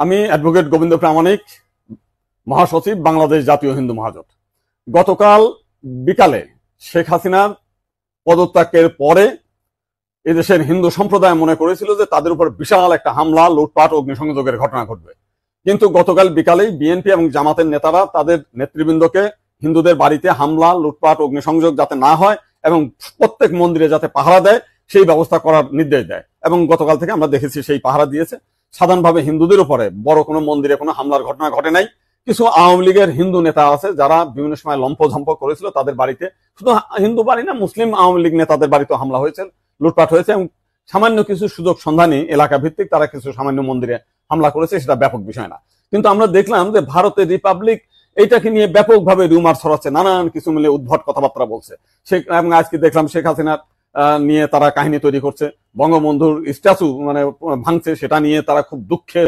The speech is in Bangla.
আমি অ্যাডভোকেট গোবিন্দ প্রামাণিক, মহাসচিব, বাংলাদেশ জাতীয় হিন্দু মহাজোট। গতকাল বিকালে শেখ হাসিনার পদত্যাগের পরে এদেশের হিন্দু সম্প্রদায় মনে করেছিল যে তাদের উপর বিশাল একটা হামলা, লুটপাট, অগ্নিসংযোগের ঘটনা ঘটবে। কিন্তু গতকাল বিকালেই বিএনপি এবং জামাতের নেতারা তাদের নেতৃবৃন্দকে হিন্দুদের বাড়িতে হামলা, লুটপাট, অগ্নিসংযোগ যাতে না হয় এবং প্রত্যেক মন্দিরে যাতে পাহারা দেয় সেই ব্যবস্থা করার নির্দেশ দেয়। এবং গতকাল থেকে আমরা দেখেছি সেই পাহারা দিয়েছে। সাধারণভাবে হিন্দুদের উপরে বড় কোনো মন্দিরে কোনো হামলার ঘটনা ঘটে নাই। কিছু আওয়ামী লীগের হিন্দু নেতা আছে যারা বিভিন্ন সময় লম্পঝম্প করেছিল, তাদের বাড়িতে, শুধু হিন্দু বাড়ি না, মুসলিম আওয়ামী লীগ নেতাদের বাড়িতে হামলা হয়েছে, লুটপাট হয়েছে এবং সামান্য কিছু সুযোগ সন্ধানী এলাকা ভিত্তিক তারা কিছু সামান্য মন্দিরে হামলা করেছে, সেটা ব্যাপক বিষয় না। কিন্তু আমরা দেখলাম যে ভারতের রিপাবলিক এইটাকে নিয়ে ব্যাপকভাবে রিউমার ছড়াচ্ছে, নানান কিছু মিলে উদ্ভট কথাবার্তা বলছে। এবং আজকে দেখলাম শেখ হাসিনার নিয়ে তারা কাহিনী তৈরি করছে, বঙ্গবন্ধুর স্ট্যাচু ভাঙছে, সেটা নিয়ে তারা খুব দুঃখে